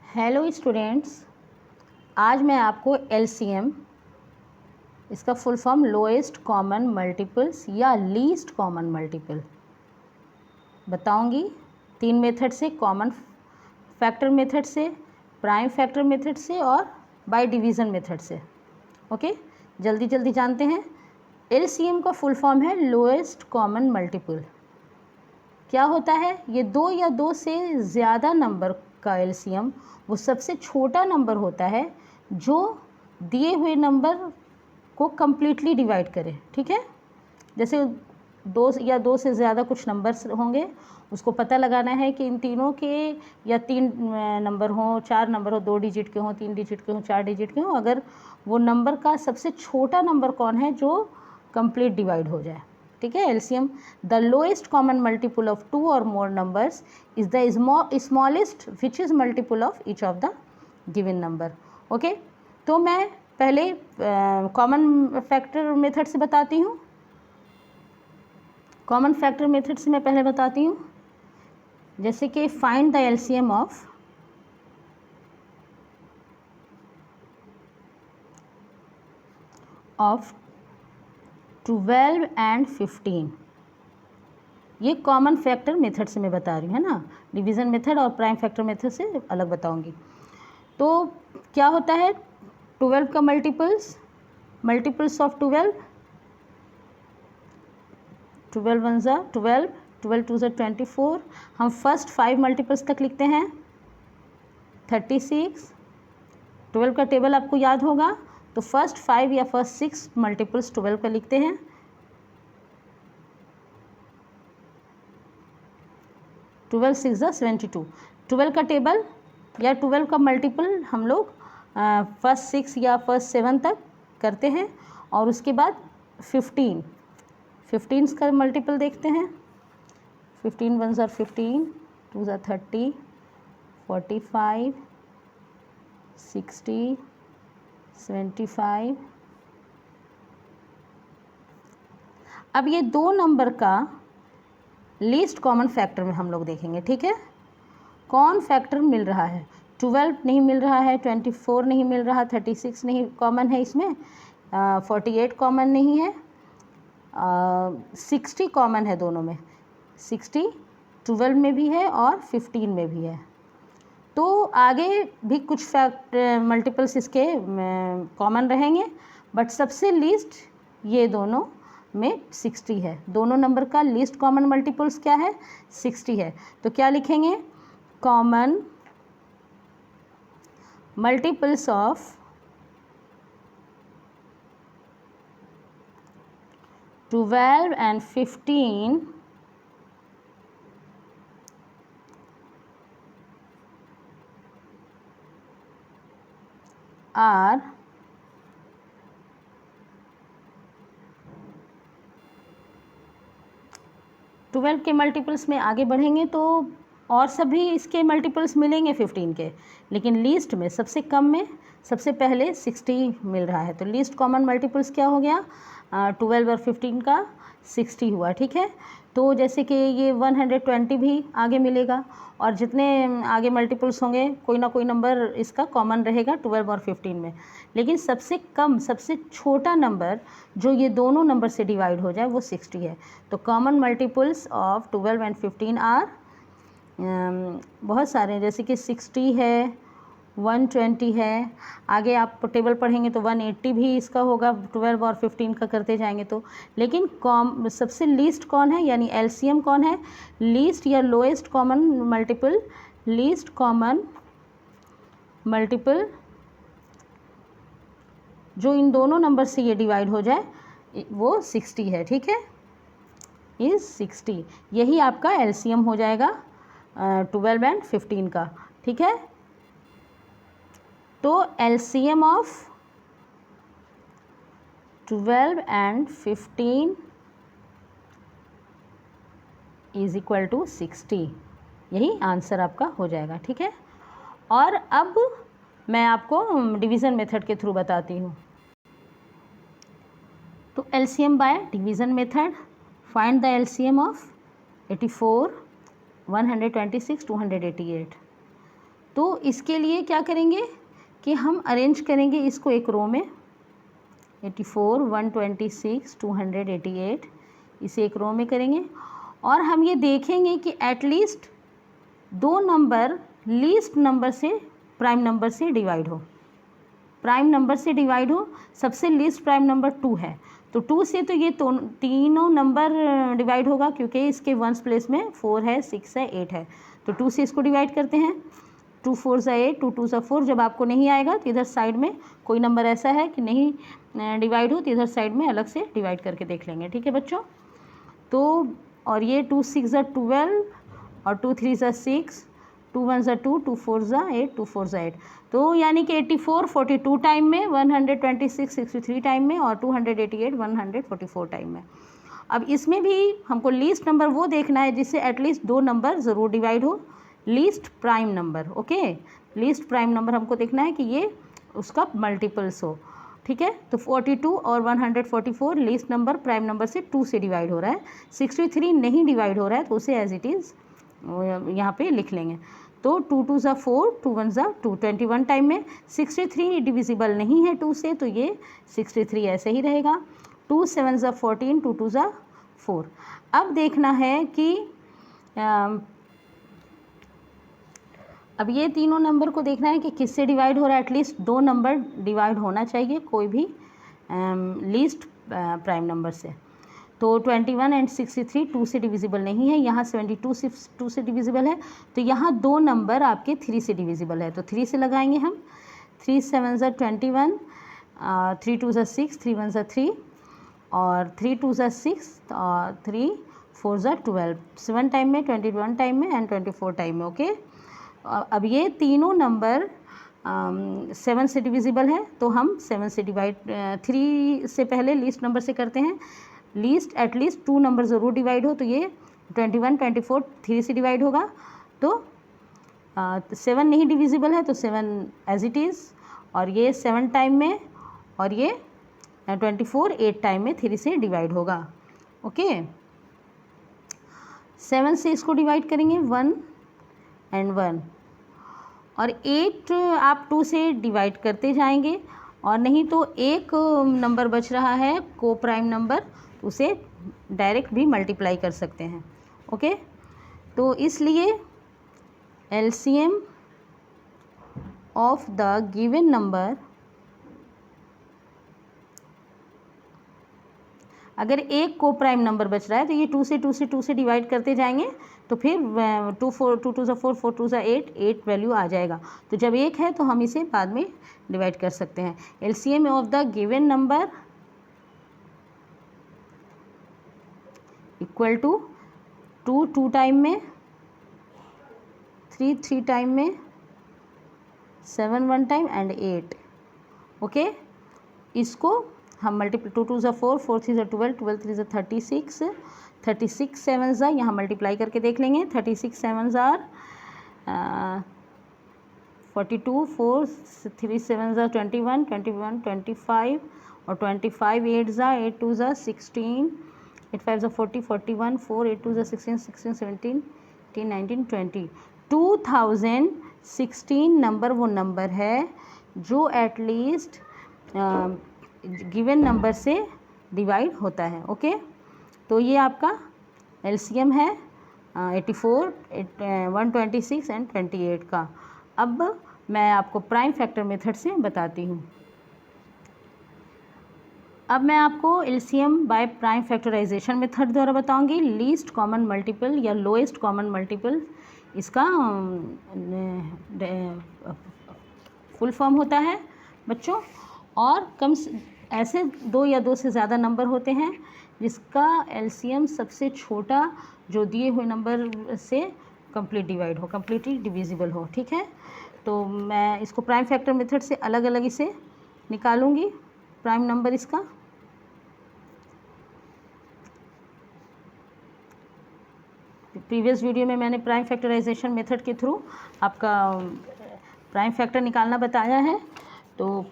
Hello students, आज मैं आपको एलसीएम, इसका full form lowest common multiples या लीस्ट कॉमन मल्टीपल बताऊंगी। 3 मेथड से, कॉमन फैक्टर मेथड से, प्राइम फैक्टर मेथड से और बाय डिवीज़न मेथड से। ओके, जल्दी जल्दी जानते हैं। एलसीएम का फुल फॉर्म है लोएस्ट कॉमन मल्टीपल। क्या होता है? ये दो या दो से ज़्यादा नंबर का एलसीएम वो सबसे छोटा नंबर होता है जो दिए हुए नंबर को कम्प्लीटली डिवाइड करे। ठीक है, जैसे दो या दो से ज़्यादा कुछ नंबर्स होंगे, उसको पता लगाना है कि इन तीनों के या 3 नंबर हों, 4 नंबर हो, 2 डिजिट के हों, 3 डिजिट के हों, 4 डिजिट के हों, अगर वो नंबर का सबसे छोटा नंबर कौन है जो कंप्लीट डिवाइड हो जाए। ठीक है, LCM the lowest common multiple of 2 और मोर numbers is the smallest which is multiple of each of the given number. Okay, तो मैं पहले कॉमन फैक्टर मेथड से बताती हूँ। कॉमन फैक्टर मेथड से मैं पहले बताती हूँ, जैसे कि find the LCM of of 12 and 15। ये कॉमन फैक्टर मेथड से मैं बता रही हूँ, है ना। डिवीज़न मेथड और प्राइम फैक्टर मेथड से अलग बताऊँगी। तो क्या होता है 12 का मल्टीपल्स ऑफ 12, 12 वन ज़ा 12, 12 टू ज़ा 24। हम फर्स्ट 5 मल्टीपल्स तक लिखते हैं। 36, 12 का टेबल आपको याद होगा, तो फर्स्ट 5 या फर्स्ट 6 मल्टीपल्स 12 का लिखते हैं। 12 6 ज़ा 72। 12 का टेबल या 12 का मल्टीपल हम लोग फर्स्ट 6 या फर्स्ट 7 तक करते हैं, और उसके बाद 15 का मल्टीपल देखते हैं। 15 वन ज़ा 15, 2 ज़ा 30, 45, 60, 75। अब ये दो नंबर का लीस्ट कॉमन फैक्टर में हम लोग देखेंगे। ठीक है, कौन फैक्टर मिल रहा है? 12 नहीं मिल रहा है, 24 नहीं मिल रहा, 36 नहीं कॉमन है इसमें, 48 कॉमन नहीं है, 60 कॉमन है दोनों में। 60 12 में भी है और 15 में भी है। तो आगे भी कुछ मल्टीपल्स इसके कॉमन रहेंगे, बट सबसे लीस्ट ये दोनों में 60 है। दोनों नंबर का लीस्ट कॉमन मल्टीपल्स क्या है? 60 है। तो क्या लिखेंगे? Common multiples of 12 and 15 are 12 के मल्टीपल्स में आगे बढ़ेंगे तो और सभी इसके मल्टीपल्स मिलेंगे 15 के, लेकिन लीस्ट में सबसे कम में सबसे पहले 60 मिल रहा है। तो लीस्ट कॉमन मल्टीपल्स क्या हो गया? 12 और 15 का 60 हुआ। ठीक है, तो जैसे कि ये 120 भी आगे मिलेगा, और जितने आगे मल्टीपल्स होंगे कोई ना कोई नंबर इसका कॉमन रहेगा 12 और 15 में। लेकिन सबसे कम, सबसे छोटा नंबर जो ये दोनों नंबर से डिवाइड हो जाए वो 60 है। तो common multiples of 12 and 15 are बहुत सारे हैं, जैसे कि 60 है, 120 है, आगे आप टेबल पढ़ेंगे तो 180 भी इसका होगा 12 और 15 का करते जाएंगे तो। लेकिन सबसे लीस्ट कौन है, यानी एलसीएम कौन है? लीस्ट या lowest common multiple, least common multiple जो इन दोनों नंबर से ये डिवाइड हो जाए वो 60 है। ठीक है, इज़ 60। यही आपका एलसीएम हो जाएगा 12 एंड 15 का। ठीक है, तो LCM of 12 and 15 is equal to 60। यही आंसर आपका हो जाएगा। ठीक है, और अब मैं आपको डिवीज़न मेथड के थ्रू बताती हूँ। तो LCM bye division method, find the LCM of 84, 126, 288। तो इसके लिए क्या करेंगे कि हम अरेंज करेंगे इसको एक रो में, 84, 126, 288, इसे एक रो में करेंगे और हम ये देखेंगे कि एटलीस्ट 2 नंबर लीस्ट नंबर से प्राइम नंबर से डिवाइड हो, प्राइम नंबर से डिवाइड हो। सबसे लीस्ट प्राइम नंबर 2 है, तो 2 से तो ये तीनों नंबर डिवाइड होगा, क्योंकि इसके वंस प्लेस में 4 है, 6 है, 8 है। तो 2 से इसको डिवाइड करते हैं, 2 4 ज़ा 8, 2 2 ज़ा 4। जब आपको नहीं आएगा तो इधर साइड में कोई नंबर ऐसा है कि नहीं डिवाइड हो तो इधर साइड में अलग से डिवाइड करके देख लेंगे, ठीक है बच्चों। तो और ये 2 6 ज़ा 12 और 2 3 ज़ा 6, 2 1 ज़ा 2, 2 4 ज़ा 8, 2 4 ज़ा 8। तो यानी कि 84 42 टाइम में, 126 63 टाइम में और 288 144 टाइम में। अब इसमें भी हमको लीस्ट नंबर वो देखना है जिससे एटलीस्ट 2 नंबर ज़रूर डिवाइड हो, least prime number. Okay, least prime number हमको देखना है कि ये उसका मल्टीपल्स हो, ठीक है। तो 42 और 144 लीस्ट नंबर प्राइम नंबर से 2 से डिवाइड हो रहा है, 63 नहीं डिवाइड हो रहा है तो उसे एज इट इज़ यहाँ पे लिख लेंगे। तो 2 2 ज़ा 4, 2 1 ज़ा 2, 21 टाइम में। 63 डिविजिबल नहीं है 2 से, तो ये 63 ऐसे ही रहेगा। 2 7 ज़ा 14, 2 2 ज़ा 4। अब देखना है कि अब ये तीनों नंबर को देखना है कि किससे डिवाइड हो रहा है। एटलीस्ट 2 नंबर डिवाइड होना चाहिए कोई भी लीस्ट प्राइम नंबर से। तो 21 एंड 63 2 से डिविजिबल नहीं है, यहाँ 72 2 से डिविजिबल है, तो यहाँ 2 नंबर आपके 3 से डिविजिबल है, तो 3 से लगाएंगे हम। 3 7 ज़ा 21, 3 2 ज़ा 6, 3 1 ज़ा 3 और 3 2 ज़ा 6 और 3 4 ज़ा 12, 7 टाइम में, 21 टाइम में एंड 24 टाइम में। ओके, अब ये तीनों नंबर 7 से डिविजिबल है, तो हम 7 से डिवाइड 3 से पहले लीस्ट नंबर से करते हैं। लीस्ट एटलीस्ट 2 नंबर ज़रूर डिवाइड हो, तो ये 21 24 3 से डिवाइड होगा, तो 7 नहीं डिविजिबल है तो 7 एज इट इज़, और ये 7 टाइम में और ये 24 8 टाइम में 3 से डिवाइड होगा। ओके, 7 से इसको डिवाइड करेंगे 1 एंड 1, और 8 आप 2 से डिवाइड करते जाएंगे, और नहीं तो एक नंबर बच रहा है को प्राइम नंबर, उसे डायरेक्ट भी मल्टीप्लाई कर सकते हैं। ओके, तो इसलिए LCM of the given number, अगर एक को प्राइम नंबर बच रहा है तो ये 2 से डिवाइड करते जाएंगे, तो फिर 2 2 ज़ा 4, 4 2 ज़ा 8 वैल्यू आ जाएगा। तो जब एक है तो हम इसे बाद में डिवाइड कर सकते हैं। LCM of the given number equal to 2 2 time में, 3 3 टाइम में, 7 1 टाइम एंड 8। ओके, इसको हम मल्टीप्लाई 2 2 ज़ा 4, 4 3 ज़ा 12, 12 3 ज़ा 36, 36 7 ज़ा यहाँ मल्टीप्लाई करके देख लेंगे। 36 7 ज़ा 42, 4 3 7 ज़ा 21, 21 25 और 25 8 ज़ा 8 2 ज़ा 16, 8 5 ज़ा 40, 41 4 8 2 ज़ा 16, 16 17 18 19 20। 2016 नंबर वो नंबर है जो एटलीस्ट गिवन नंबर से डिवाइड होता है। ओके, तो ये आपका एलसीएम है 84, 126 एंड 28 का। अब मैं आपको प्राइम फैक्टर मेथड से बताती हूँ। अब मैं आपको LCM by prime factorisation method द्वारा बताऊंगी। लीस्ट कॉमन मल्टीपल या लोएस्ट कॉमन मल्टीपल इसका फुल फॉर्म होता है बच्चों, और ऐसे 2 या 2 से ज़्यादा नंबर होते हैं जिसका एलसीएम सबसे छोटा जो दिए हुए नंबर से कंप्लीट डिवाइड हो, कंप्लीटली डिविजिबल हो। ठीक है, तो मैं इसको प्राइम फैक्टर मेथड से अलग अलग इसे निकालूंगी प्राइम नंबर इसका। प्रीवियस वीडियो में मैंने प्राइम फैक्टराइजेशन मेथड के थ्रू आपका प्राइम फैक्टर निकालना बताया है, तो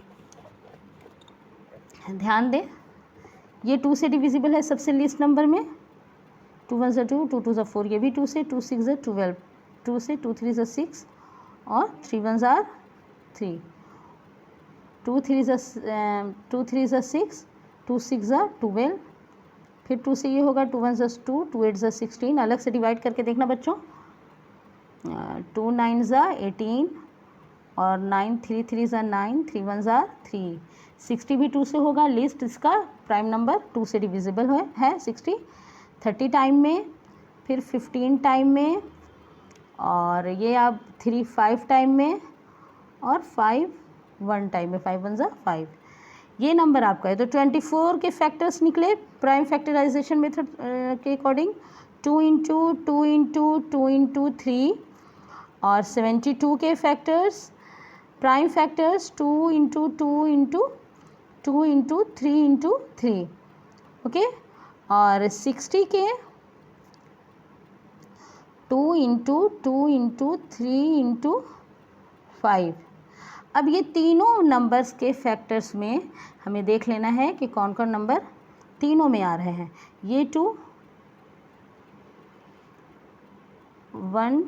ध्यान दें। ये 2 से डिविजिबल है सबसे लीस्ट नंबर में, 2 1 ज़ा 2, 2 2 ज़ा 4, ये भी 2 से, 2 6 ज़ा 12, 2 से, 2 3 ज़ा 6 और 3 1 ज़ा 3, 2 3 ज़ा 6, 2 6 ज़ा 12, फिर 2 से ये होगा 2 1 ज़ा 2, 2 8 ज़ा 16, अलग से डिवाइड करके देखना बच्चों। 2 9 ज़ा 18 और 9 3 3 ज़ा 9, 3 1 ज़ा 3, 60 भी 2 से होगा, लिस्ट इसका प्राइम नंबर 2 से डिविजिबल है 60, 30 टाइम में, फिर 15 टाइम में, और ये आप 3 5 टाइम में, और 5 1 टाइम में, 5 1 ज़ा 5, ये नंबर आपका है। तो 24 के फैक्टर्स निकले प्राइम फैक्टराइजेशन मेथड के अकॉर्डिंग, 2 इंटू 2 इंटू 2 इंटू 3, और 72 के factors prime factors 2 into 2 into 2 into 3 into 3, okay, और 60 के 2 इंटू 2 इंटू 3 इंटू 5। अब ये तीनों नंबर्स के फैक्टर्स में हमें देख लेना है कि कौन कौन नंबर तीनों में आ रहे हैं। ये 2 1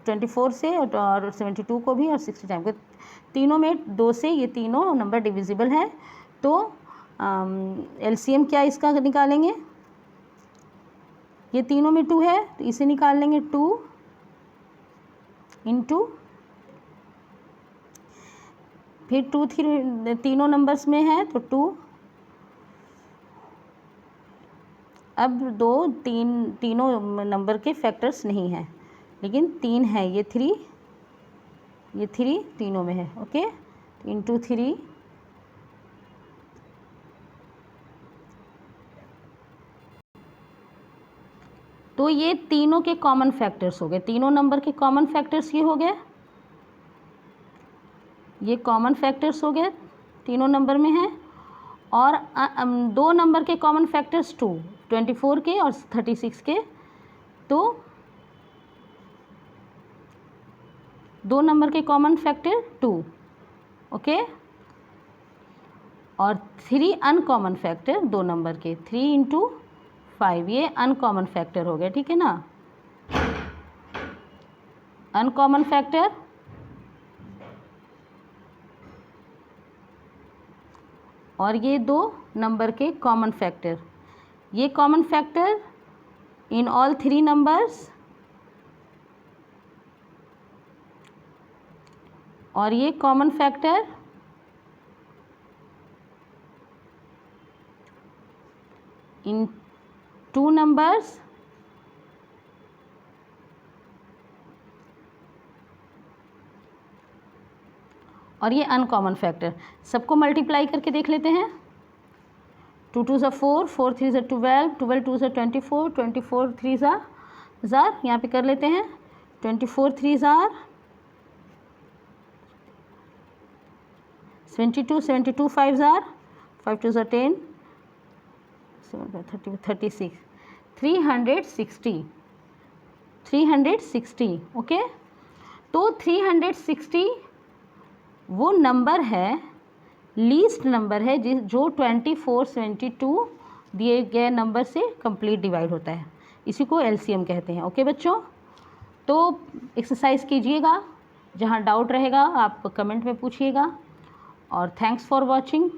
24 से और 72 को भी और 60 टाइम को, तीनों में 2 से ये तीनों नंबर डिविजिबल हैं। तो एलसीएम क्या इसका निकालेंगे, ये तीनों में 2 है तो इसे निकाल लेंगे, 2 इंटू, फिर 2 3 तीनों नंबर्स में है तो 2, अब 2 3 तीनों नंबर के फैक्टर्स नहीं हैं लेकिन 3 है, ये 3 तीनों में है, ओके, इंटू 3, तो ये तीनों के कॉमन फैक्टर्स हो गए, तीनों नंबर के कॉमन फैक्टर्स ये हो गए, ये कॉमन फैक्टर्स हो गए, तीनों नंबर में हैं। और 2 नंबर के कॉमन फैक्टर्स 2, 24 के और 36 के, तो 2 नंबर के कॉमन फैक्टर 2, ओके, और 3 अनकॉमन फैक्टर 2 नंबर के, 3 इंटू 5, ये अनकॉमन फैक्टर हो गया, ठीक है ना, अनकॉमन फैक्टर, और ये 2 नंबर के कॉमन फैक्टर, ये common factor in all 3 numbers, और ये कॉमन फैक्टर इन 2 नंबर्स, और ये अनकॉमन फैक्टर। सबको मल्टीप्लाई करके देख लेते हैं। 2 2 ज़ा 4, 4 3 ज़ा 12, 12 2 ज़ा 24, 24 3 ज़ा ज़ार, यहाँ पे कर लेते हैं 24 3 ज़ार 72, 72 5 ज़ार 5 2 ज़ा 10, 7 36, 360, ओके। तो 360 वो नंबर है, लीस्ट नंबर है जो 24 72 दिए गए नंबर से कंप्लीट डिवाइड होता है, इसी को एलसीएम कहते हैं, ओके बच्चों। तो एक्सरसाइज कीजिएगा, जहाँ डाउट रहेगा आप कमेंट में पूछिएगा, और थैंक्स फॉर वॉचिंग।